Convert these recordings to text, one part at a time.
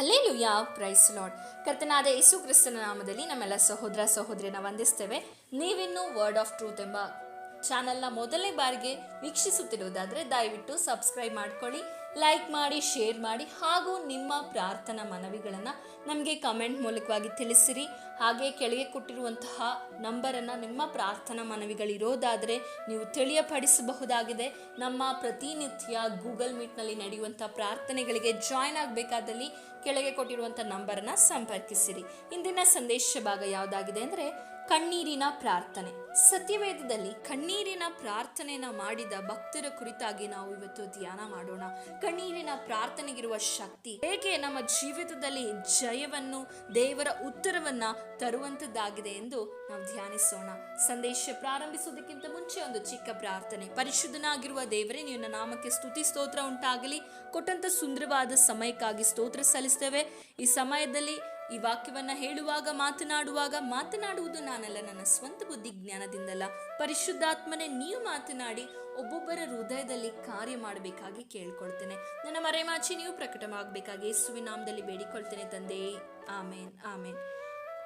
Hallelujah, price lord. ಕರ್ತನಾದ ಯೇಸು ಕ್ರಿಸ್ತನ ನಾಮದಲ್ಲಿ ನಮ್ಮೆಲ್ಲ ಸಹೋದರ ಸಹೋದರಿಯನ್ನ ವಂದಿಸ್ತೇವೆ. ನೀವಿನ್ನೂ ವರ್ಡ್ ಆಫ್ ಟ್ರೂತ್ ಎಂಬ ಚಾನಲ್ನ ಮೊದಲನೇ ಬಾರಿಗೆ ವೀಕ್ಷಿಸುತ್ತಿರುವುದಾದರೆ ದಯವಿಟ್ಟು ಸಬ್ಸ್ಕ್ರೈಬ್ ಮಾಡ್ಕೊಳ್ಳಿ, ಲೈಕ್ ಮಾಡಿ, ಶೇರ್ ಮಾಡಿ, ಹಾಗೂ ನಿಮ್ಮ ಪ್ರಾರ್ಥನಾ ಮನವಿಗಳನ್ನು ನಮಗೆ ಕಮೆಂಟ್ ಮೂಲಕವಾಗಿ ತಿಳಿಸಿರಿ. ಹಾಗೆ ಕೆಳಗೆ ಕೊಟ್ಟಿರುವಂತಹ ನಂಬರನ್ನು ನಿಮ್ಮ ಪ್ರಾರ್ಥನಾ ಮನವಿಗಳಿರೋದಾದರೆ ನೀವು ತಿಳಿಯಪಡಿಸಬಹುದಾಗಿದೆ. ನಮ್ಮ ಪ್ರತಿನಿತ್ಯ ಗೂಗಲ್ ಮೀಟ್ನಲ್ಲಿ ನಡೆಯುವಂಥ ಪ್ರಾರ್ಥನೆಗಳಿಗೆ ಜಾಯ್ನ್ ಆಗಬೇಕಾದಲ್ಲಿ ಕೆಳಗೆ ಕೊಟ್ಟಿರುವಂಥ ನಂಬರನ್ನು ಸಂಪರ್ಕಿಸಿರಿ. ಇಂದಿನ ಸಂದೇಶ ಭಾಗ ಯಾವುದಾಗಿದೆ ಅಂದರೆ ಕಣ್ಣೀರಿನ ಪ್ರಾರ್ಥನೆ. ಸತ್ಯವೇದದಲ್ಲಿ ಕಣ್ಣೀರಿನ ಪ್ರಾರ್ಥನೆಯನ್ನು ಮಾಡಿದ ಭಕ್ತರ ಕುರಿತಾಗಿ ನಾವು ಇವತ್ತು ಧ್ಯಾನ ಮಾಡೋಣ. ಕಣ್ಣೀರಿನ ಪ್ರಾರ್ಥನೆಗಿರುವ ಶಕ್ತಿ, ಹೇಗೆ ನಮ್ಮ ಜೀವಿತದಲ್ಲಿ ಜಯವನ್ನು, ದೇವರ ಉತ್ತರವನ್ನ ತರುವಂತದ್ದಾಗಿದೆ ಎಂದು ನಾವು ಧ್ಯಾನಿಸೋಣ. ಸಂದೇಶ ಪ್ರಾರಂಭಿಸುವುದಕ್ಕಿಂತ ಮುಂಚೆ ಒಂದು ಚಿಕ್ಕ ಪ್ರಾರ್ಥನೆ. ಪರಿಶುದ್ಧನಾಗಿರುವ ದೇವರೇ, ನಿನ್ನ ನಾಮಕ್ಕೆ ಸ್ತುತಿ ಸ್ತೋತ್ರ ಉಂಟಾಗಲಿ. ಕೊಟ್ಟಂತ ಸುಂದರವಾದ ಸಮಯಕ್ಕಾಗಿ ಸ್ತೋತ್ರ ಸಲ್ಲಿಸ್ತೇವೆ. ಈ ಸಮಯದಲ್ಲಿ ಈ ವಾಕ್ಯವನ್ನ ಹೇಳುವಾಗ, ಮಾತನಾಡುವುದು ನಾನಲ್ಲ, ನನ್ನ ಸ್ವಂತ ಬುದ್ಧಿ ಜ್ಞಾನದಿಂದಲ್ಲ. ಪರಿಶುದ್ಧಾತ್ಮನೇ, ನೀವು ಮಾತನಾಡಿ ಒಬ್ಬೊಬ್ಬರ ಹೃದಯದಲ್ಲಿ ಕಾರ್ಯ ಮಾಡಬೇಕಾಗಿ ಕೇಳ್ಕೊಳ್ತೇನೆ. ನನ್ನ ಮರೆಮಾಚಿ ನೀವು ಪ್ರಕಟವಾಗಬೇಕಾಗಿ ಯೇಸುವಿನ ನಾಮದಲ್ಲಿ ಬೇಡಿಕೊಳ್ತೇನೆ ತಂದೆ, ಆಮೇನ್ ಆಮೇನ್.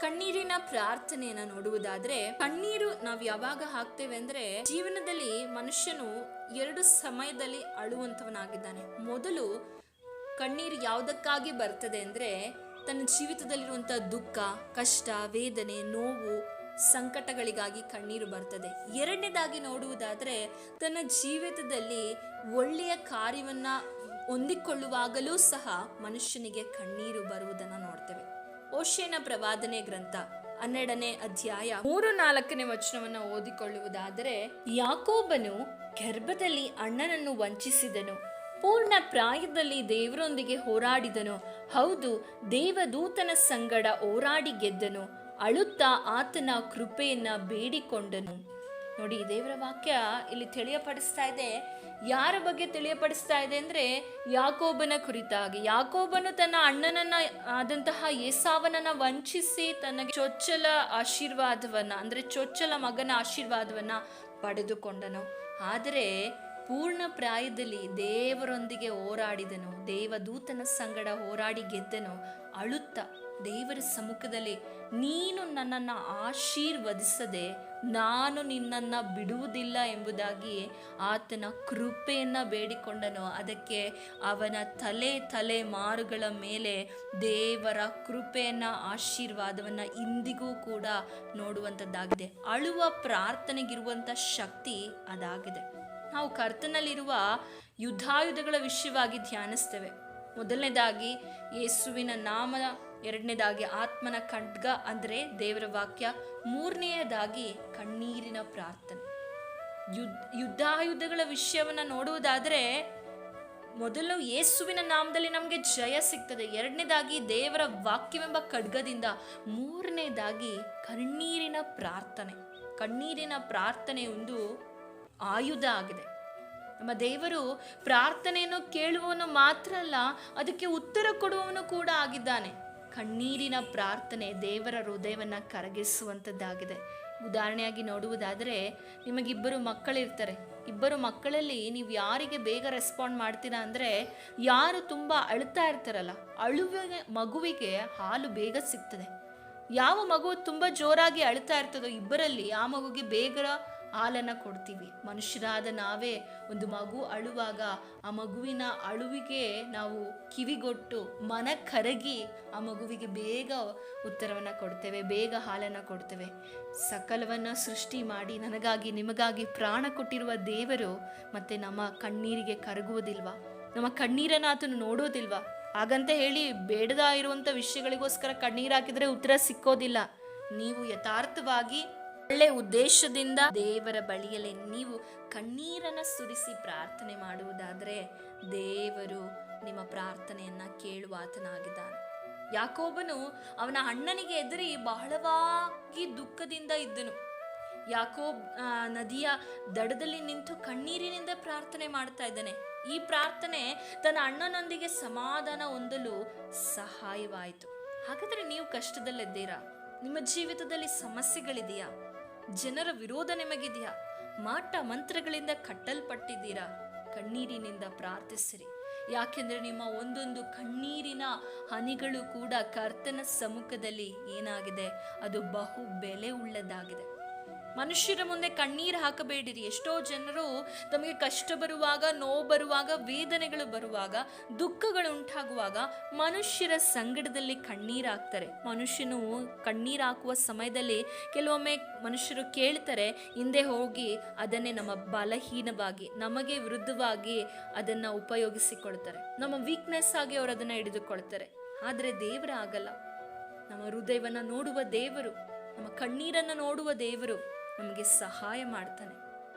ಕಣ್ಣೀರಿನ ಪ್ರಾರ್ಥನೆಯನ್ನ ನೋಡುವುದಾದ್ರೆ, ಕಣ್ಣೀರು ನಾವು ಯಾವಾಗ ಹಾಕ್ತೇವೆ ಅಂದ್ರೆ, ಜೀವನದಲ್ಲಿ ಮನುಷ್ಯನು ಎರಡು ಸಮಯದಲ್ಲಿ ಅಳುವಂತವನಾಗಿದ್ದಾನೆ. ಮೊದಲು ಕಣ್ಣೀರು ಯಾವುದಕ್ಕಾಗಿ ಬರ್ತದೆ ಅಂದ್ರೆ, ತನ್ನ ಜೀವಿತದಲ್ಲಿರುವಂಥ ದುಃಖ, ಕಷ್ಟ, ವೇದನೆ, ನೋವು, ಸಂಕಟಗಳಿಗಾಗಿ ಕಣ್ಣೀರು ಬರ್ತದೆ. ಎರಡನೇದಾಗಿ ನೋಡುವುದಾದರೆ, ತನ್ನ ಜೀವಿತದಲ್ಲಿ ಒಳ್ಳೆಯ ಕಾರ್ಯವನ್ನ ಹೊಂದಿಕೊಳ್ಳುವಾಗಲೂ ಸಹ ಮನುಷ್ಯನಿಗೆ ಕಣ್ಣೀರು ಬರುವುದನ್ನು ನೋಡ್ತೇವೆ. ಓಶೇಯನ ಪ್ರವಾದನೆ ಗ್ರಂಥ 12ನೇ ಅಧ್ಯಾಯ 3-4ನೇ ವಚನವನ್ನು ಓದಿಕೊಳ್ಳುವುದಾದರೆ, ಯಾಕೋಬನು ಗರ್ಭದಲ್ಲಿ ಅಣ್ಣನನ್ನು ವಂಚಿಸಿದನು, ಪೂರ್ಣ ಪ್ರಾಯದಲ್ಲಿ ದೇವರೊಂದಿಗೆ ಹೋರಾಡಿದನು, ಹೌದು, ದೇವದೂತನ ಸಂಗಡ ಹೋರಾಡಿ ಗೆದ್ದನು, ಅಳುತ್ತಾ ಆತನ ಕೃಪೆಯನ್ನ ಬೇಡಿಕೊಂಡನು. ನೋಡಿ, ದೇವರ ವಾಕ್ಯ ಇಲ್ಲಿ ತಿಳಿಯಪಡಿಸ್ತಾ ಇದೆ. ಯಾರ ಬಗ್ಗೆ ತಿಳಿಯಪಡಿಸ್ತಾ ಇದೆ ಅಂದ್ರೆ, ಯಾಕೋಬನ ಕುರಿತಾಗಿ. ಯಾಕೋಬನು ತನ್ನ ಅಣ್ಣನನ್ನ ಆದಂತಹ ಏಸಾವನನ್ನ ವಂಚಿಸಿ ತನಗೆ ಚೊಚ್ಚಲ ಆಶೀರ್ವಾದವನ್ನ, ಅಂದ್ರೆ ಚೊಚ್ಚಲ ಮಗನ ಆಶೀರ್ವಾದವನ್ನ ಪಡೆದುಕೊಂಡನು. ಆದರೆ ಪೂರ್ಣ ಪ್ರಾಯದಲ್ಲಿ ದೇವರೊಂದಿಗೆ ಹೋರಾಡಿದನು, ದೇವದೂತನ ಸಂಗಡ ಹೋರಾಡಿ ಗೆದ್ದನು, ಅಳುತ್ತಾ ದೇವರ ಸಮ್ಮುಖದಲ್ಲಿ, ನೀನು ನನ್ನನ್ನು ಆಶೀರ್ವದಿಸದೆ ನಾನು ನಿನ್ನನ್ನು ಬಿಡುವುದಿಲ್ಲ ಎಂಬುದಾಗಿ ಆತನ ಕೃಪೆಯನ್ನು ಬೇಡಿಕೊಂಡನು. ಅದಕ್ಕೆ ಅವನ ತಲೆಮಾರುಗಳ ಮೇಲೆ ದೇವರ ಕೃಪೆಯನ್ನು, ಆಶೀರ್ವಾದವನ್ನು ಇಂದಿಗೂ ಕೂಡ ನೋಡುವಂಥದ್ದಾಗಿದೆ. ಅಳುವ ಪ್ರಾರ್ಥನೆಗಿರುವಂಥ ಶಕ್ತಿ ಅದಾಗಿದೆ. ನಾವು ಕರ್ತನಲ್ಲಿರುವ ಯುದ್ಧಾಯುಧಗಳ ವಿಷಯವಾಗಿ ಧ್ಯಾನಿಸ್ತೇವೆ. ಮೊದಲನೇದಾಗಿ ಯೇಸುವಿನ ನಾಮ, ಎರಡನೇದಾಗಿ ಆತ್ಮನ ಖಡ್ಗ ಅಂದರೆ ದೇವರ ವಾಕ್ಯ, ಮೂರನೆಯದಾಗಿ ಕಣ್ಣೀರಿನ ಪ್ರಾರ್ಥನೆ. ಯುದ್ಧಾಯುಧಗಳ ವಿಷಯವನ್ನ ನೋಡುವುದಾದರೆ, ಮೊದಲು ಯೇಸುವಿನ ನಾಮದಲ್ಲಿ ನಮಗೆ ಜಯ ಸಿಗ್ತದೆ, ಎರಡನೇದಾಗಿ ದೇವರ ವಾಕ್ಯವೆಂಬ ಖಡ್ಗದಿಂದ, ಮೂರನೇದಾಗಿ ಕಣ್ಣೀರಿನ ಪ್ರಾರ್ಥನೆ. ಕಣ್ಣೀರಿನ ಪ್ರಾರ್ಥನೆ ಒಂದು ಆಯುಧ ಆಗಿದೆ. ನಮ್ಮ ದೇವರು ಪ್ರಾರ್ಥನೆಯನ್ನು ಕೇಳುವವನು ಮಾತ್ರ ಅಲ್ಲ, ಅದಕ್ಕೆ ಉತ್ತರ ಕೊಡುವವನು ಕೂಡ ಆಗಿದ್ದಾನೆ. ಕಣ್ಣೀರಿನ ಪ್ರಾರ್ಥನೆ ದೇವರ ಹೃದಯವನ್ನು ಕರಗಿಸುವಂಥದ್ದಾಗಿದೆ. ಉದಾಹರಣೆಯಾಗಿ ನೋಡುವುದಾದರೆ, ನಿಮಗಿಬ್ಬರು ಮಕ್ಕಳಿರ್ತಾರೆ. ಇಬ್ಬರು ಮಕ್ಕಳಲ್ಲಿ ನೀವು ಯಾರಿಗೆ ಬೇಗ ರೆಸ್ಪಾಂಡ್ ಮಾಡ್ತೀರಾ ಅಂದರೆ, ಯಾರು ತುಂಬ ಅಳ್ತಾ ಇರ್ತಾರಲ್ಲ, ಮಗುವಿಗೆ ಹಾಲು ಬೇಗ ಸಿಗ್ತದೆ. ಯಾವ ಮಗು ತುಂಬ ಜೋರಾಗಿ ಅಳ್ತಾ ಇರ್ತದೋ ಇಬ್ಬರಲ್ಲಿ ಆ ಮಗುಗೆ ಬೇಗ ಹಾಲನ್ನು ಕೊಡ್ತೀವಿ. ಮನುಷ್ಯರಾದ ನಾವೇ ಒಂದು ಮಗು ಅಳುವಾಗ ಆ ಮಗುವಿನ ಅಳುವಿಗೆ ನಾವು ಕಿವಿಗೊಟ್ಟು ಮನ ಕರಗಿ ಆ ಮಗುವಿಗೆ ಬೇಗ ಉತ್ತರವನ್ನು ಕೊಡ್ತೇವೆ, ಬೇಗ ಹಾಲನ್ನು ಕೊಡ್ತೇವೆ. ಸಕಲವನ್ನು ಸೃಷ್ಟಿ ಮಾಡಿ ನನಗಾಗಿ ನಿಮಗಾಗಿ ಪ್ರಾಣ ಕೊಟ್ಟಿರುವ ದೇವರು ಮತ್ತೆ ನಮ್ಮ ಕಣ್ಣೀರಿಗೆ ಕರಗುವುದಿಲ್ವಾ? ನಮ್ಮ ಕಣ್ಣೀರನ್ನು ಆತನು ನೋಡೋದಿಲ್ವಾ? ಹಾಗಂತ ಹೇಳಿ ಬೇಡದ ಇರುವಂಥ ವಿಷಯಗಳಿಗೋಸ್ಕರ ಕಣ್ಣೀರು ಹಾಕಿದರೆ ಉತ್ತರ ಸಿಕ್ಕೋದಿಲ್ಲ. ನೀವು ಯಥಾರ್ಥವಾಗಿ ಒಳ್ಳೆ ಉದ್ದೇಶದಿಂದ ದೇವರ ಬಳಿಯಲ್ಲಿ ನೀವು ಕಣ್ಣೀರನ್ನು ಸುರಿಸಿ ಪ್ರಾರ್ಥನೆ ಮಾಡುವುದಾದರೆ ದೇವರು ನಿಮ್ಮ ಪ್ರಾರ್ಥನೆಯನ್ನ ಕೇಳುವ ಆತನಾಗಿದ್ದಾನೆ. ಯಾಕೋಬನು ಅವನ ಅಣ್ಣನಿಗೆ ಎದುರಿ ಬಹಳವಾಗಿ ದುಃಖದಿಂದ ಇದ್ದನು. ಯಾಕೋಬ್ ನದಿಯ ದಡದಲ್ಲಿ ನಿಂತು ಕಣ್ಣೀರಿನಿಂದ ಪ್ರಾರ್ಥನೆ ಮಾಡ್ತಾ ಇದ್ದಾನೆ. ಈ ಪ್ರಾರ್ಥನೆ ತನ್ನ ಅಣ್ಣನೊಂದಿಗೆ ಸಮಾಧಾನ ಹೊಂದಲು ಸಹಾಯವಾಯಿತು. ಹಾಗಾದರೆ ನೀವು ಕಷ್ಟದಲ್ಲಿದ್ದೀರಾ? ನಿಮ್ಮ ಜೀವಿತದಲ್ಲಿ ಸಮಸ್ಯೆಗಳಿದೆಯಾ? ಜನರ ವಿರೋಧ ನಿಮಗಿದೆಯಾ? ಮಾಟ ಮಂತ್ರಗಳಿಂದ ಕಟ್ಟಲ್ಪಟ್ಟಿದ್ದೀರಾ? ಕಣ್ಣೀರಿನಿಂದ ಪ್ರಾರ್ಥಿಸಿರಿ. ಯಾಕೆಂದರೆ ನಿಮ್ಮ ಒಂದೊಂದು ಕಣ್ಣೀರಿನ ಹನಿಗಳು ಕೂಡ ಕರ್ತನ ಸಮ್ಮುಖದಲ್ಲಿ ಏನಾಗಿದೆ, ಅದು ಬಹು ಬೆಲೆ ಉಳ್ಳದಾಗಿದೆ. ಮನುಷ್ಯರ ಮುಂದೆ ಕಣ್ಣೀರು ಹಾಕಬೇಡಿರಿ. ಎಷ್ಟೋ ಜನರು ತಮಗೆ ಕಷ್ಟ ಬರುವಾಗ, ನೋವು ಬರುವಾಗ, ವೇದನೆಗಳು ಬರುವಾಗ, ದುಃಖಗಳು ಉಂಟಾಗುವಾಗ ಮನುಷ್ಯರ ಸಂಗಡದಲ್ಲಿ ಕಣ್ಣೀರು ಹಾಕ್ತಾರೆ. ಮನುಷ್ಯನು ಕಣ್ಣೀರು ಹಾಕುವ ಸಮಯದಲ್ಲಿ ಕೆಲವೊಮ್ಮೆ ಮನುಷ್ಯರು ಕೇಳ್ತಾರೆ, ಹಿಂದೆ ಹೋಗಿ ಅದನ್ನೇ ನಮ್ಮ ಬಲಹೀನವಾಗಿ, ನಮಗೆ ವಿರುದ್ಧವಾಗಿ ಅದನ್ನು ಉಪಯೋಗಿಸಿಕೊಳ್ತಾರೆ. ನಮ್ಮ ವೀಕ್ನೆಸ್ ಆಗಿ ಅವರು ಅದನ್ನು ಹಿಡಿದುಕೊಳ್ತಾರೆ. ಆದರೆ ದೇವರ ಆಗಲ್ಲ. ನಮ್ಮ ಹೃದಯವನ್ನು ನೋಡುವ ದೇವರು, ನಮ್ಮ ಕಣ್ಣೀರನ್ನು ನೋಡುವ ದೇವರು ನಮಗೆ ಸಹಾಯ ಮಾಡ್ತಾನೆ.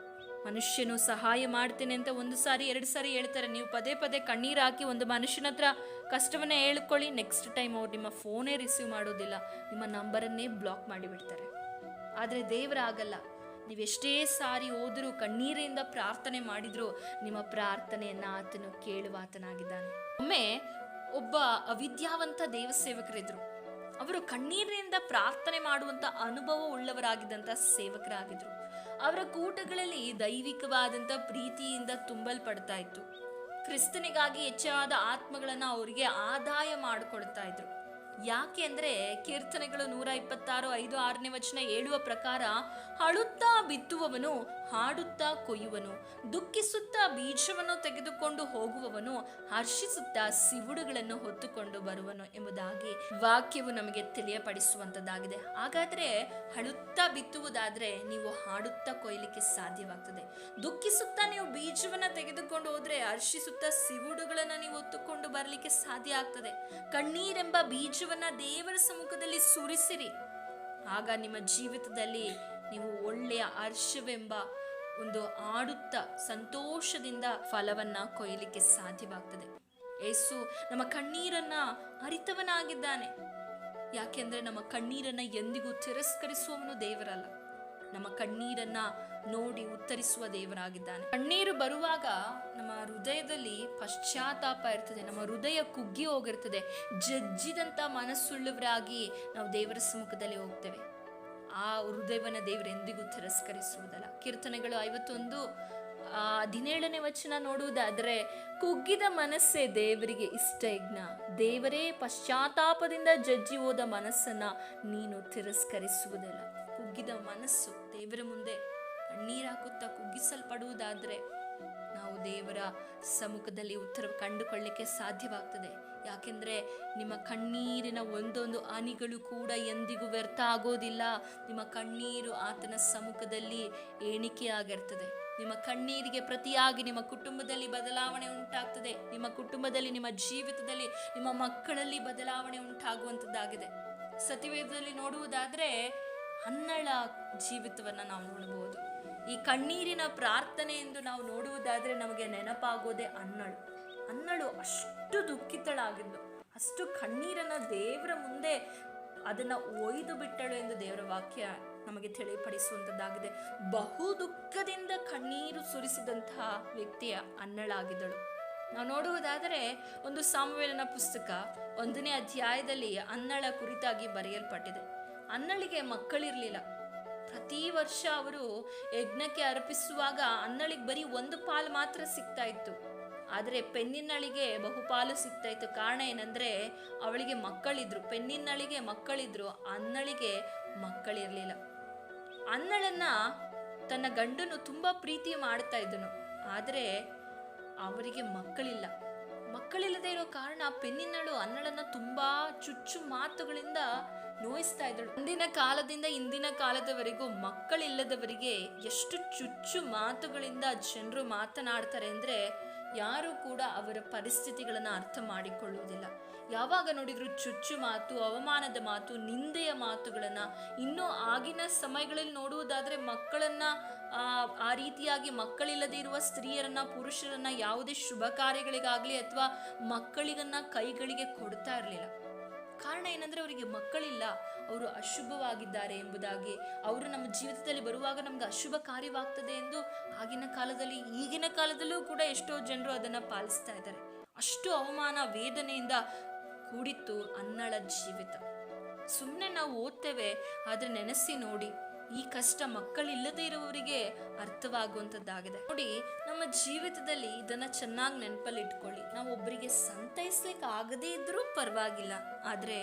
ಮನುಷ್ಯನು ಸಹಾಯ ಮಾಡ್ತೇನೆ ಅಂತ 1 ಸಾರಿ 2 ಸಾರಿ ಹೇಳ್ತಾರೆ. ನೀವು ಪದೇ ಪದೇ ಕಣ್ಣೀರು ಹಾಕಿ ಒಂದು ಮನುಷ್ಯನ ಹತ್ರ ಕಷ್ಟವನ್ನೇ ಹೇಳ್ಕೊಳ್ಳಿ, ನೆಕ್ಸ್ಟ್ ಟೈಮ್ ಅವ್ರು ನಿಮ್ಮ ಫೋನೇ ರಿಸೀವ್ ಮಾಡೋದಿಲ್ಲ, ನಿಮ್ಮ ನಂಬರನ್ನೇ ಬ್ಲಾಕ್ ಮಾಡಿಬಿಡ್ತಾರೆ. ಆದರೆ ದೇವರ ಆಗಲ್ಲ. ನೀವೆಷ್ಟೇ ಸಾರಿ ಹೋದರೂ, ಕಣ್ಣೀರಿಂದ ಪ್ರಾರ್ಥನೆ ಮಾಡಿದ್ರು, ನಿಮ್ಮ ಪ್ರಾರ್ಥನೆಯನ್ನು ಆತನು ಕೇಳುವಾತನಾಗಿದ್ದಾನೆ. ಒಮ್ಮೆ ಒಬ್ಬ ಅವಿದ್ಯಾವಂತ ದೇವಸೇವಕರಿದ್ರು. ಅವರು ಕಣ್ಣೀರಿನಿಂದ ಪ್ರಾರ್ಥನೆ ಮಾಡುವಂಥ ಅನುಭವ ಉಳ್ಳವರಾಗಿದ್ದಂಥ ಸೇವಕರಾಗಿದ್ರು. ಅವರ ಕೂಟಗಳಲ್ಲಿ ದೈವಿಕವಾದಂಥ ಪ್ರೀತಿಯಿಂದ ತುಂಬಲ್ಪಡ್ತಾ ಇತ್ತು. ಕ್ರಿಸ್ತನಿಗಾಗಿ ಹೆಚ್ಚಾದ ಆತ್ಮಗಳನ್ನು ಅವರಿಗೆ ಆದಾಯ ಮಾಡಿಕೊಳ್ತಾ ಇದ್ರು. ಯಾಕೆ ಅಂದರೆ ಕೀರ್ತನೆಗಳು 126:5-6 ಹೇಳುವ ಪ್ರಕಾರ, ಅಳುತ್ತಾ ಬಿತ್ತುವವನು ಹಾಡುತ್ತಾ ಕೊಯ್ಯುವನು, ದುಃಖಿಸುತ್ತಾ ಬೀಜವನ್ನು ತೆಗೆದುಕೊಂಡು ಹೋಗುವವನು ಹರ್ಷಿಸುತ್ತಾ ಸಿವುಡುಗಳನ್ನು ಹೊತ್ತುಕೊಂಡು ಬರುವನು ಎಂಬುದಾಗಿ ವಾಕ್ಯವು ನಮಗೆ ತಿಳಿಯಪಡಿಸುವಂಥದ್ದಾಗಿದೆ. ಹಾಗಾದರೆ ಅಳುತ್ತಾ ಬಿತ್ತುವುದಾದರೆ ನೀವು ಹಾಡುತ್ತಾ ಕೊಯ್ಲಿಕ್ಕೆ ಸಾಧ್ಯವಾಗ್ತದೆ. ದುಃಖಿಸುತ್ತಾ ನೀವು ಬೀಜವನ್ನು ತೆಗೆದುಕೊಂಡು ಹೋದರೆ ಹರ್ಷಿಸುತ್ತಾ ಸಿವುಡುಗಳನ್ನು ನೀವು ಹೊತ್ತುಕೊಂಡು ಬರಲಿಕ್ಕೆ ಸಾಧ್ಯ ಆಗ್ತದೆ. ಕಣ್ಣೀರೆಂಬ ಬೀಜವನ್ನು ದೇವರ ಸಮ್ಮುಖದಲ್ಲಿ ಸುರಿಸಿರಿ. ಆಗ ನಿಮ್ಮ ಜೀವಿತದಲ್ಲಿ ನೀವು ಒಳ್ಳೆಯ ಹರ್ಷವೆಂಬ ಒಂದು ಆಡುತ್ತಾ ಸಂತೋಷದಿಂದ ಫಲವನ್ನ ಕೊಯ್ಲಿಕ್ಕೆ ಸಾಧ್ಯವಾಗ್ತದೆ. ಯೇಸು ನಮ್ಮ ಕಣ್ಣೀರನ್ನ ಅರಿತವನಾಗಿದ್ದಾನೆ. ಯಾಕೆಂದ್ರೆ ನಮ್ಮ ಕಣ್ಣೀರನ್ನ ಎಂದಿಗೂ ತಿರಸ್ಕರಿಸುವವನು ದೇವರಲ್ಲ, ನಮ್ಮ ಕಣ್ಣೀರನ್ನ ನೋಡಿ ಉತ್ತರಿಸುವ ದೇವರಾಗಿದ್ದಾನೆ. ಕಣ್ಣೀರು ಬರುವಾಗ ನಮ್ಮ ಹೃದಯದಲ್ಲಿ ಪಶ್ಚಾತ್ತಾಪ ಇರ್ತದೆ, ನಮ್ಮ ಹೃದಯ ಕುಗ್ಗಿ ಹೋಗಿರ್ತದೆ. ಜಜ್ಜಿದಂಥ ಮನಸ್ಸುಳ್ಳವರಾಗಿ ನಾವು ದೇವರ ಸಮ್ಮುಖದಲ್ಲಿ ಹೋಗ್ತೇವೆ. ಆ ಹೃದಯವನ್ನು ದೇವರು ಎಂದಿಗೂ ತಿರಸ್ಕರಿಸುವುದಲ್ಲ. ಕೀರ್ತನೆಗಳು 51:17 ನೋಡುವುದಾದರೆ, ಕುಗ್ಗಿದ ಮನಸ್ಸೇ ದೇವರಿಗೆ ಇಷ್ಟ ಯಜ್ಞ, ದೇವರೇ ಪಶ್ಚಾತ್ತಾಪದಿಂದ ಜಜ್ಜಿ ಹೋದ ಮನಸ್ಸನ್ನ ನೀನು ತಿರಸ್ಕರಿಸುವುದಿಲ್ಲ. ಕುಗ್ಗಿದ ಮನಸ್ಸು ದೇವರ ಮುಂದೆ ಕಣ್ಣೀರಾಕುತ್ತಾ ಕುಗ್ಗಿಸಲ್ಪಡುವುದಾದರೆ ನಾವು ದೇವರ ಸಮ್ಮುಖದಲ್ಲಿ ಉತ್ತರ ಕಂಡುಕೊಳ್ಳಲಿಕ್ಕೆ ಸಾಧ್ಯವಾಗ್ತದೆ. ಯಾಕೆಂದರೆ ನಿಮ್ಮ ಕಣ್ಣೀರಿನ ಒಂದೊಂದು ಹನಿಗಳು ಕೂಡ ಎಂದಿಗೂ ವ್ಯರ್ಥ ಆಗೋದಿಲ್ಲ. ನಿಮ್ಮ ಕಣ್ಣೀರು ಆತನ ಸಮ್ಮುಖದಲ್ಲಿ ಎಣಿಕೆಯಾಗಿರ್ತದೆ. ನಿಮ್ಮ ಕಣ್ಣೀರಿಗೆ ಪ್ರತಿಯಾಗಿ ನಿಮ್ಮ ಕುಟುಂಬದಲ್ಲಿ ಬದಲಾವಣೆ ಉಂಟಾಗ್ತದೆ. ನಿಮ್ಮ ಕುಟುಂಬದಲ್ಲಿ, ನಿಮ್ಮ ಜೀವಿತದಲ್ಲಿ, ನಿಮ್ಮ ಮಕ್ಕಳಲ್ಲಿ ಬದಲಾವಣೆ ಉಂಟಾಗುವಂಥದ್ದಾಗಿದೆ. ಸತ್ಯವೇದದಲ್ಲಿ ನೋಡುವುದಾದರೆ ಹನ್ನಳ ಜೀವಿತವನ್ನು ನಾವು ನೋಡಬಹುದು. ಈ ಕಣ್ಣೀರಿನ ಪ್ರಾರ್ಥನೆ ಎಂದು ನಾವು ನೋಡುವುದಾದರೆ ನಮಗೆ ನೆನಪಾಗೋದೆ ಹನ್ನಳು ಅಷ್ಟು ದುಃಖಿತಳಾಗಿದ್ಲು, ಅಷ್ಟು ಕಣ್ಣೀರನ್ನ ದೇವರ ಮುಂದೆ ಅದನ್ನು ಒಯ್ದು ಬಿಟ್ಟಳು ಎಂದು ದೇವರ ವಾಕ್ಯ ನಮಗೆ ತಿಳಿಪಡಿಸುವಂಥದ್ದಾಗಿದೆ. ಬಹು ದುಃಖದಿಂದ ಕಣ್ಣೀರು ಸುರಿಸಿದಂತಹ ವ್ಯಕ್ತಿಯ ಹನ್ನಳಾಗಿದ್ದಳು. ನಾವು ನೋಡುವುದಾದರೆ ಒಂದು ಸಾಮುವೇಲನ ಪುಸ್ತಕ 1ನೇ ಅಧ್ಯಾಯದಲ್ಲಿ ಹನ್ನಳ ಕುರಿತಾಗಿ ಬರೆಯಲ್ಪಟ್ಟಿದೆ. ಹನ್ನಳಿಗೆ ಮಕ್ಕಳಿರಲಿಲ್ಲ. ಪ್ರತಿ ವರ್ಷ ಅವರು ಯಜ್ಞಕ್ಕೆ ಅರ್ಪಿಸುವಾಗ ಹನ್ನಳಿಗೆ ಬರೀ 1 ಪಾಲು ಮಾತ್ರ ಸಿಗ್ತಾ ಇತ್ತು. ಆದರೆ ಪೆನ್ನಿನಳಿಗೆ ಬಹುಪಾಲು ಸಿಗ್ತಾ ಇತ್ತು. ಕಾರಣ ಏನಂದ್ರೆ ಅವಳಿಗೆ ಮಕ್ಕಳಿದ್ರು. ಪೆನ್ನಿನಳಿಗೆ ಮಕ್ಕಳಿದ್ರು, ಹನ್ನಳಿಗೆ ಮಕ್ಕಳಿರಲಿಲ್ಲ. ಹನ್ನಳನ್ನ ತನ್ನ ಗಂಡನು ತುಂಬಾ ಪ್ರೀತಿ ಮಾಡ್ತಾ ಇದ್ದನು. ಆದರೆ ಅವರಿಗೆ ಮಕ್ಕಳಿಲ್ಲದೆ ಇರೋ ಕಾರಣ ಪೆನ್ನಿನಳು ಹನ್ನಳನ್ನ ತುಂಬಾ ಚುಚ್ಚು ಮಾತುಗಳಿಂದ ನೋಯಿಸ್ತಾ ಇದ್ದಳು. ಅಂದಿನ ಕಾಲದಿಂದ ಇಂದಿನ ಕಾಲದವರೆಗೂ ಮಕ್ಕಳಿಲ್ಲದವರಿಗೆ ಎಷ್ಟು ಚುಚ್ಚು ಮಾತುಗಳಿಂದ ಜನರು ಮಾತನಾಡ್ತಾರೆ ಅಂದ್ರೆ ಯಾರು ಕೂಡ ಅವರ ಪರಿಸ್ಥಿತಿಗಳನ್ನು ಅರ್ಥ ಮಾಡಿಕೊಳ್ಳುವುದಿಲ್ಲ. ಯಾವಾಗ ನೋಡಿದ್ರು ಚುಚ್ಚು ಮಾತು, ಅವಮಾನದ ಮಾತು, ನಿಂದೆಯ ಮಾತುಗಳನ್ನ. ಇನ್ನು ಆಗಿನ ಸಮಯಗಳಲ್ಲಿ ನೋಡುವುದಾದ್ರೆ ಮಕ್ಕಳನ್ನ ಆ ರೀತಿಯಾಗಿ ಮಕ್ಕಳಿಲ್ಲದೆ ಇರುವ ಸ್ತ್ರೀಯರನ್ನ, ಪುರುಷರನ್ನ ಯಾವುದೇ ಶುಭ ಕಾರ್ಯಗಳಿಗಾಗ್ಲಿ ಅಥವಾ ಮಕ್ಕಳಿಗನ್ನ ಕೈಗಳಿಗೆ ಕೊಡ್ತಾ ಇರಲಿಲ್ಲ. ಕಾರಣ ಏನಂದ್ರೆ ಅವರಿಗೆ ಮಕ್ಕಳಿಲ್ಲ, ಅವರು ಅಶುಭವಾಗಿದ್ದಾರೆ ಎಂಬುದಾಗಿ. ಅವರು ನಮ್ಮ ಜೀವಿತದಲ್ಲಿ ಬರುವಾಗ ನಮ್ಗೆ ಅಶುಭ ಕಾರ್ಯವಾಗ್ತದೆ ಎಂದು ಆಗಿನ ಕಾಲದಲ್ಲಿ, ಈಗಿನ ಕಾಲದಲ್ಲೂ ಕೂಡ ಎಷ್ಟೋ ಜನರು ಅದನ್ನ ಪಾಲಿಸ್ತಾ ಇದ್ದಾರೆ. ಅಷ್ಟು ಅವಮಾನ, ವೇದನೆಯಿಂದ ಕೂಡಿತ್ತು ಹನ್ನಳ ಜೀವಿತ. ಸುಮ್ಮನೆ ನಾವು ಓದ್ತೇವೆ, ಆದ್ರೆ ನೆನೆಸಿ ನೋಡಿ, ಈ ಕಷ್ಟ ಮಕ್ಕಳಿಲ್ಲದೆ ಇರುವವರಿಗೆ ಅರ್ಥವಾಗುವಂಥದ್ದಾಗಿದೆ. ನೋಡಿ, ನಮ್ಮ ಜೀವಿತದಲ್ಲಿ ಇದನ್ನ ಚೆನ್ನಾಗಿ ನೆನಪಲ್ಲಿ ಇಟ್ಕೊಳ್ಳಿ. ನಾವು ಒಬ್ಬರಿಗೆ ಸಂತೈಸ್ಲಿಕ್ಕೆ ಆಗದೇ ಇದ್ರೂ ಪರವಾಗಿಲ್ಲ, ಆದ್ರೆ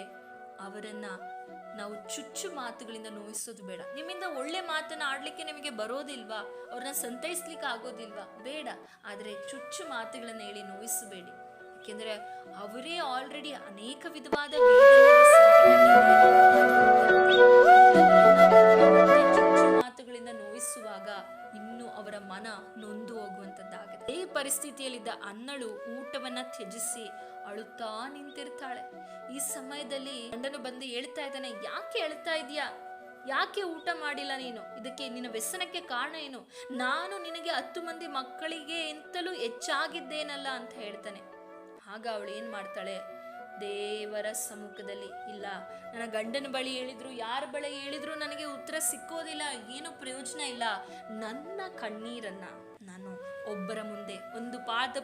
ಅವರನ್ನ ನಾವು ಚುಚ್ಚು ಮಾತುಗಳಿಂದ ನೋಯಿಸೋದು ಬೇಡ. ನಿಮ್ಮಿಂದ ಒಳ್ಳೆ ಮಾತನ್ನ ಆಡ್ಲಿಕ್ಕೆ ನಿಮಗೆ ಬರೋದಿಲ್ವಾ, ಅವ್ರನ್ನ ಸಂತೈಸ್ಲಿಕ್ಕೆ ಆಗೋದಿಲ್ವಾ, ಬೇಡ. ಆದ್ರೆ ಚುಚ್ಚು ಮಾತುಗಳನ್ನ ಹೇಳಿ ನೋಯಿಸಬೇಡಿ. ಯಾಕೆಂದ್ರೆ ಅವರೇ ಆಲ್ರೆಡಿ ಅನೇಕ ವಿಧವಾದ ಚುಚ್ಚು ಮಾತುಗಳಿಂದ ನೋಯಿಸುವಾಗ ಇನ್ನು ಅವರ ಮನ ನೊಂದು ಹೋಗುವಂತದ್ದಾಗಿದೆ. ಈ ಪರಿಸ್ಥಿತಿಯಲ್ಲಿದ್ದ ಅನ್ನಳು ಊಟವನ್ನ ತ್ಯಜಿಸಿ ಅಳುತ್ತಾ ನಿಂತಿರ್ತಾಳೆ. ಈ ಸಮಯದಲ್ಲಿ ಗಂಡನು ಬಂದು ಹೇಳ್ತಾ ಇದ್ದಾನೆ, ಯಾಕೆ ಅಳ್ತಾ ಇದೀಯಾ, ಯಾಕೆ ಊಟ ಮಾಡಿಲ್ಲ ನೀನು, ಇದಕ್ಕೆ ನಿನ್ನ ವ್ಯಸನಕ್ಕೆ ಕಾರಣ ಏನು, ನಾನು ನಿನಗೆ 10 ಮಂದಿ ಮಕ್ಕಳಿಗೆ ಎಂತಲೂ ಹೆಚ್ಚಾಗಿದ್ದೇನಲ್ಲ ಅಂತ ಹೇಳ್ತಾನೆ. ಆಗ ಅವಳು ಏನ್ ಮಾಡ್ತಾಳೆ, ದೇವರ ಸಮ್ಮುಖದಲ್ಲಿ, ಇಲ್ಲ ನನ್ನ ಗಂಡನ ಬಳಿ ಹೇಳಿದ್ರು, ಯಾರ ಬಳಿ ಹೇಳಿದ್ರು ನನಗೆ ಉತ್ತರ ಸಿಕ್ಕೋದಿಲ್ಲ, ಏನು ಪ್ರಯೋಜನ ಇಲ್ಲ, ನನ್ನ ಕಣ್ಣೀರನ್ನ ನಾನು ಒಬ್ಬರ ಮುಂದೆ, ಒಂದು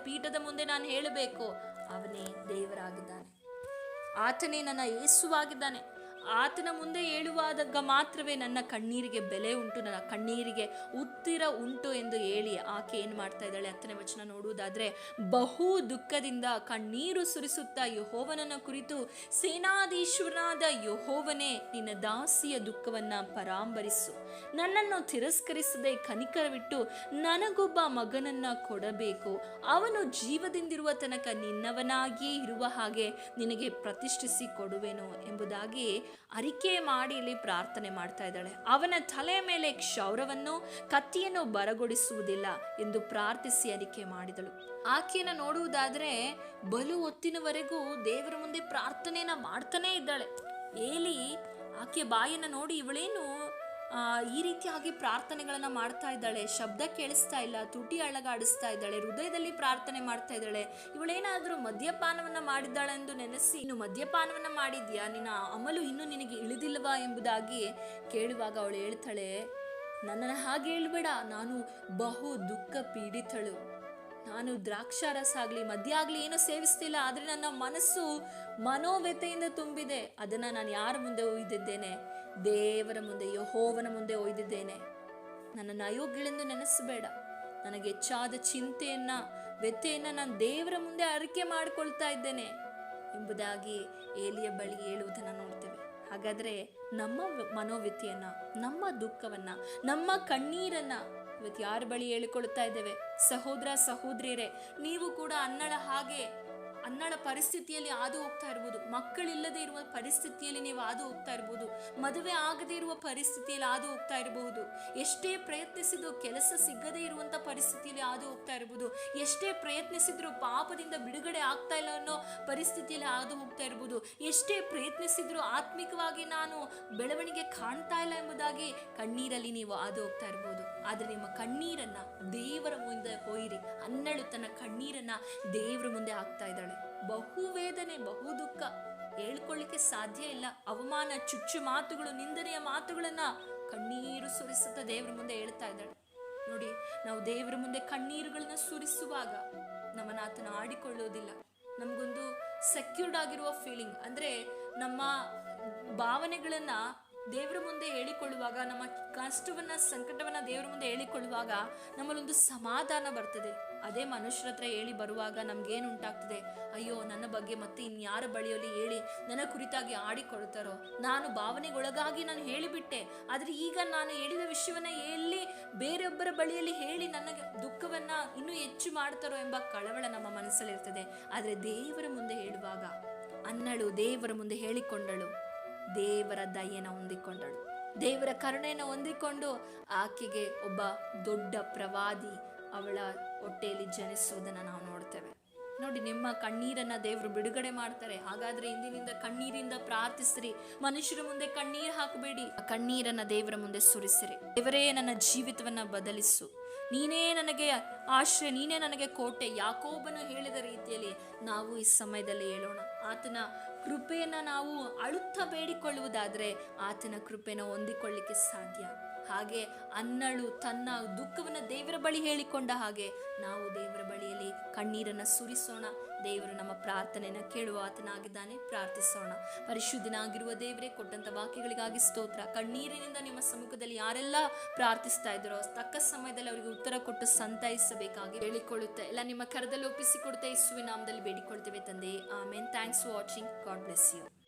ಪೀಠದ ಮುಂದೆ ನಾನು ಹೇಳಬೇಕು. ಅವನೇ ದೇವರಾಗಿದ್ದಾನೆ, ಆತನೇ ನನ್ನ ಯೇಸುವಾಗಿದ್ದಾನೆ. ಆತನ ಮುಂದೆ ಹೇಳುವಾಗ ಮಾತ್ರವೇ ನನ್ನ ಕಣ್ಣೀರಿಗೆ ಬೆಲೆ ಉಂಟು, ನನ್ನ ಕಣ್ಣೀರಿಗೆ ಉತ್ತರ ಉಂಟು ಎಂದು ಹೇಳಿ ಆಕೆ ಏನ್ ಮಾಡ್ತಾ ಇದ್ದಾಳೆ. 10ನೇ ವಚನ ನೋಡುವುದಾದ್ರೆ, ಬಹು ದುಃಖದಿಂದ ಕಣ್ಣೀರು ಸುರಿಸುತ್ತಾ ಯೆಹೋವನನ್ನ ಕುರಿತು, ಸೇನಾಧೀಶ್ವರನಾದ ಯೆಹೋವನೇ, ನಿನ್ನ ದಾಸಿಯ ದುಃಖವನ್ನ ಪರಾಂಬರಿಸು, ನನ್ನನ್ನು ತಿರಸ್ಕರಿಸದೆ ಕನಿಕರವಿಟ್ಟು ನನಗೊಬ್ಬ ಮಗನನ್ನ ಕೊಡಬೇಕು, ಅವನು ಜೀವದಿಂದಿರುವ ತನಕ ನಿನ್ನವನಾಗಿಯೇ ಇರುವ ಹಾಗೆ ನಿನಗೆ ಪ್ರತಿಷ್ಠಿಸಿ ಕೊಡುವೆನು ಎಂಬುದಾಗಿ ಅರಿಕೆ ಮಾಡಿ ಇಲ್ಲಿ ಪ್ರಾರ್ಥನೆ ಮಾಡ್ತಾ ಇದ್ದಾಳೆ. ಅವನ ತಲೆಯ ಮೇಲೆ ಕ್ಷೌರವನ್ನು ಕತ್ತಿಯನ್ನು ಬರಗೊಡಿಸುವುದಿಲ್ಲ ಎಂದು ಪ್ರಾರ್ಥಿಸಿ ಅರಿಕೆ ಮಾಡಿದಳು. ಆಕೆಯನ್ನ ನೋಡುವುದಾದ್ರೆ ಬಲು ಹೊತ್ತಿನವರೆಗೂ ದೇವರ ಮುಂದೆ ಪ್ರಾರ್ಥನೆಯನ್ನ ಮಾಡ್ತಾನೆ ಇದ್ದಾಳೆ. ಏಲಿ ಆಕೆ ಬಾಯನ್ನ ನೋಡಿ, ಇವಳೇನು ಈ ರೀತಿಯಾಗಿ ಪ್ರಾರ್ಥನೆಗಳನ್ನ ಮಾಡ್ತಾ ಇದ್ದಾಳೆ, ಶಬ್ದ ಕೇಳಿಸ್ತಾ ಇಲ್ಲ, ತುಟಿ ಅಳಗಾಡಿಸ್ತಾ ಇದ್ದಾಳೆ, ಹೃದಯದಲ್ಲಿ ಪ್ರಾರ್ಥನೆ ಮಾಡ್ತಾ ಇದ್ದಾಳೆ, ಇವಳೇನಾದ್ರೂ ಮದ್ಯಪಾನವನ್ನ ಮಾಡಿದ್ದಾಳೆ ಎಂದು ನೆನೆಸಿ, ಇನ್ನು ಮದ್ಯಪಾನವನ್ನ ಮಾಡಿದ್ಯಾ, ನಿನ್ನ ಅಮಲು ಇನ್ನು ನಿನಗೆ ಇಳಿದಿಲ್ವಾ ಎಂಬುದಾಗಿ ಕೇಳುವಾಗ ಅವಳು ಹೇಳ್ತಾಳೆ, ನನ್ನನ್ನು ಹಾಗೆ ಹೇಳ್ಬೇಡ, ನಾನು ಬಹು ದುಃಖ ಪೀಡಿತಳು, ನಾನು ದ್ರಾಕ್ಷಾರಸ ಆಗ್ಲಿ ಮದ್ಯ ಆಗ್ಲಿ ಏನು ಸೇವಿಸ್ತಿಲ್ಲ, ಆದ್ರೆ ನನ್ನ ಮನಸ್ಸು ಮನೋವ್ಯತೆಯಿಂದ ತುಂಬಿದೆ, ಅದನ್ನ ನಾನು ಯಾರ ಮುಂದೆ ಒಯ್ದಿದ್ದೇನೆ, ದೇವರ ಮುಂದೆ, ಯೆಹೋವನ ಮುಂದೆ ಒಯ್ದಿದ್ದೇನೆ. ನನ್ನನ್ನು ಅಯೋಗ್ಯಳೆಂದು ನೆನೆಸಬೇಡ, ನನಗೆ ಹೆಚ್ಚಾದ ಚಿಂತೆಯನ್ನ ವ್ಯಥೆಯನ್ನ ನಾನು ದೇವರ ಮುಂದೆ ಅರಿಕೆ ಮಾಡಿಕೊಳ್ತಾ ಇದ್ದೇನೆ ಎಂಬುದಾಗಿ ಏಲಿಯ ಬಳಿ ಹೇಳುವುದನ್ನು ನೋಡ್ತೇವೆ. ಹಾಗಾದ್ರೆ ನಮ್ಮ ಮನೋವ್ಯಥೆಯನ್ನ, ನಮ್ಮ ದುಃಖವನ್ನ, ನಮ್ಮ ಕಣ್ಣೀರನ್ನ ಇವತ್ತು ಯಾರ ಬಳಿ ಹೇಳಿಕೊಳ್ತಾ ಇದ್ದೇವೆ? ಸಹೋದರ ಸಹೋದರಿಯರೇ, ನೀವು ಕೂಡ ಅನ್ನಳ ಪರಿಸ್ಥಿತಿಯಲ್ಲಿ ಹಾದು ಹೋಗ್ತಾ ಇರ್ಬೋದು, ಮಕ್ಕಳಿಲ್ಲದೆ ಇರುವ ಪರಿಸ್ಥಿತಿಯಲ್ಲಿ ನೀವು ಹಾದು ಹೋಗ್ತಾ ಇರ್ಬೋದು, ಮದುವೆ ಆಗದೇ ಇರುವ ಪರಿಸ್ಥಿತಿಯಲ್ಲಿ ಹಾದು ಹೋಗ್ತಾ ಇರಬಹುದು, ಎಷ್ಟೇ ಪ್ರಯತ್ನಿಸಿದ್ರು ಕೆಲಸ ಸಿಗದೇ ಇರುವಂತ ಪರಿಸ್ಥಿತಿಯಲ್ಲಿ ಹಾದು ಹೋಗ್ತಾ ಇರ್ಬೋದು, ಎಷ್ಟೇ ಪ್ರಯತ್ನಿಸಿದ್ರು ಪಾಪದಿಂದ ಬಿಡುಗಡೆ ಆಗ್ತಾ ಇಲ್ಲ ಅನ್ನೋ ಪರಿಸ್ಥಿತಿಯಲ್ಲಿ ಹಾದು ಹೋಗ್ತಾ ಇರ್ಬೋದು, ಎಷ್ಟೇ ಪ್ರಯತ್ನಿಸಿದ್ರು ಆತ್ಮಿಕವಾಗಿ ನಾನು ಬೆಳವಣಿಗೆ ಕಾಣ್ತಾ ಇಲ್ಲ ಎಂಬುದಾಗಿ ಕಣ್ಣೀರಲ್ಲಿ ನೀವು ಹಾದು ಹೋಗ್ತಾ ಇರ್ಬೋದು. ಆದ್ರೆ ನಿಮ್ಮ ಕಣ್ಣೀರನ್ನ ದೇವರ ಮುಂದೆ ಒಯ್ಯಿರಿ. ಅನ್ನಳು ತನ್ನ ಕಣ್ಣೀರನ್ನ ದೇವರ ಮುಂದೆ ಹಾಕ್ತಾ ಇದ್ದಾಳೆ. ಬಹು ವೇದನೆ, ಬಹು ದುಃಖ, ಹೇಳ್ಕೊಳ್ಳಿಕ್ಕೆ ಸಾಧ್ಯ ಇಲ್ಲ. ಅವಮಾನ, ಚುಚ್ಚು ಮಾತುಗಳು, ನಿಂದನೆಯ ಮಾತುಗಳನ್ನ ಕಣ್ಣೀರು ಸುರಿಸುತ್ತಾ ದೇವರ ಮುಂದೆ ಹೇಳ್ತಾ ಇದ್ದಾಳೆ. ನೋಡಿ, ನಾವು ದೇವರ ಮುಂದೆ ಕಣ್ಣೀರುಗಳನ್ನ ಸುರಿಸುವಾಗ ನಮ್ಮನ್ನ ಆತನ ಆಡಿಕೊಳ್ಳೋದಿಲ್ಲ. ನಮಗೊಂದು ಸೆಕ್ಯೂರ್ಡ್ ಆಗಿರುವ ಫೀಲಿಂಗ್, ಅಂದ್ರೆ ನಮ್ಮ ಭಾವನೆಗಳನ್ನ ದೇವರ ಮುಂದೆ ಹೇಳಿಕೊಳ್ಳುವಾಗ, ನಮ್ಮ ಕಷ್ಟವನ್ನ ಸಂಕಟವನ್ನ ದೇವರ ಮುಂದೆ ಹೇಳಿಕೊಳ್ಳುವಾಗ ನಮ್ಮಲ್ಲೊಂದು ಸಮಾಧಾನ ಬರ್ತದೆ. ಅದೇ ಮನುಷ್ಯರ ಹತ್ರ ಹೇಳಿ ಬರುವಾಗ ನಮ್ಗೇನು ಉಂಟಾಗ್ತದೆ? ಅಯ್ಯೋ, ನನ್ನ ಬಗ್ಗೆ ಮತ್ತೆ ಇನ್ಯಾರ ಬಳಿಯಲ್ಲಿ ಹೇಳಿ ನನ್ನ ಕುರಿತಾಗಿ ಆಡಿಕೊಳ್ತಾರೋ, ನಾನು ಭಾವನೆಗೊಳಗಾಗಿ ನಾನು ಹೇಳಿಬಿಟ್ಟೆ, ಆದ್ರೆ ಈಗ ನಾನು ಹೇಳಿದ ವಿಷಯವನ್ನ ಎಲ್ಲಿ ಬೇರೊಬ್ಬರ ಬಳಿಯಲ್ಲಿ ಹೇಳಿ ನನಗೆ ದುಃಖವನ್ನ ಇನ್ನೂ ಹೆಚ್ಚು ಮಾಡ್ತಾರೋ ಎಂಬ ಕಳವಳ ನಮ್ಮ ಮನಸ್ಸಲ್ಲಿರ್ತದೆ. ಆದ್ರೆ ದೇವರ ಮುಂದೆ ಹೇಳುವಾಗ ಅನ್ನಳು ದೇವರ ಮುಂದೆ ಹೇಳಿಕೊಂಡಳು, ದೇವರ ದಯೆಯನ್ನು ಹೊಂದಿಕೊಂಡಳು, ದೇವರ ಕರುಣೆಯನ್ನು ಹೊಂದಿಕೊಂಡು ಆಕೆಗೆ ಒಬ್ಬ ದೊಡ್ಡ ಪ್ರವಾದಿ ಅವಳ ಹೊಟ್ಟೆಯಲ್ಲಿ ಜನಿಸುವುದನ್ನು ನಾವು ನೋಡ್ತೇವೆ. ನೋಡಿ, ನಿಮ್ಮ ಕಣ್ಣೀರನ್ನ ದೇವರು ಬಿಡುಗಡೆ ಮಾಡ್ತಾರೆ. ಹಾಗಾದ್ರೆ ಇಂದಿನಿಂದ ಕಣ್ಣೀರಿಂದ ಪ್ರಾರ್ಥಿಸ್ರಿ. ಮನುಷ್ಯರ ಮುಂದೆ ಕಣ್ಣೀರು ಹಾಕಬೇಡಿ, ಕಣ್ಣೀರನ್ನ ದೇವರ ಮುಂದೆ ಸುರಿಸಿರಿ. ದೇವರೇ, ನನ್ನ ಜೀವಿತವನ್ನ ಬದಲಿಸು, ನೀನೇ ನನಗೆ ಆಶ್ರಯ, ನೀನೇ ನನಗೆ ಕೋಟೆ. ಯಾಕೋಬನು ಹೇಳಿದ ರೀತಿಯಲ್ಲಿ ನಾವು ಈ ಸಮಯದಲ್ಲಿ ಹೇಳೋಣ. ಆತನ ಕೃಪೆಯನ್ನ ನಾವು ಅಳುತ್ತಾ ಬೇಡಿಕೊಳ್ಳುವುದಾದ್ರೆ ಆತನ ಕೃಪೆನ ಹೊಂದಿಕೊಳ್ಳಿಕ್ಕೆ ಸಾಧ್ಯ. ಹಾಗೆ ಅನ್ನಳು ತನ್ನ ದುಃಖವನ್ನು ದೇವರ ಬಳಿ ಹೇಳಿಕೊಂಡ ಹಾಗೆ ನಾವು ದೇವರ ಬಳಿಯಲ್ಲಿ ಕಣ್ಣೀರನ್ನು ಸುರಿಸೋಣ. ದೇವರು ನಮ್ಮ ಪ್ರಾರ್ಥನೆಯನ್ನು ಕೇಳುವ ಆತನಾಗಿದ್ದಾನೆ. ಪ್ರಾರ್ಥಿಸೋಣ. ಪರಿಶುದ್ಧನಾಗಿರುವ ದೇವರೇ, ಕೊಟ್ಟಂತ ವಾಕ್ಯಗಳಿಗಾಗಿ ಸ್ತೋತ್ರ. ಕಣ್ಣೀರಿನಿಂದ ನಿಮ್ಮ ಸಮ್ಮುಖದಲ್ಲಿ ಯಾರೆಲ್ಲ ಪ್ರಾರ್ಥಿಸ್ತಾ ಇದ್ದಾರೋ ತಕ್ಕ ಸಮಯದಲ್ಲಿ ಅವರಿಗೆ ಉತ್ತರ ಕೊಟ್ಟು ಸಂತೈಸಬೇಕಾಗಿ ಹೇಳಿಕೊಳ್ಳುತ್ತೆ ಎಲ್ಲ ನಿಮ್ಮ ಕರದಲ್ಲಿ ಒಪ್ಪಿಸಿಕೊಡುತ್ತೆ. ಯೇಸುವಿನ ನಾಮದಲ್ಲಿ ಬೇಡಿಕೊಳ್ತೇವೆ ತಂದೆ, amen. Thanks for watching. God bless you.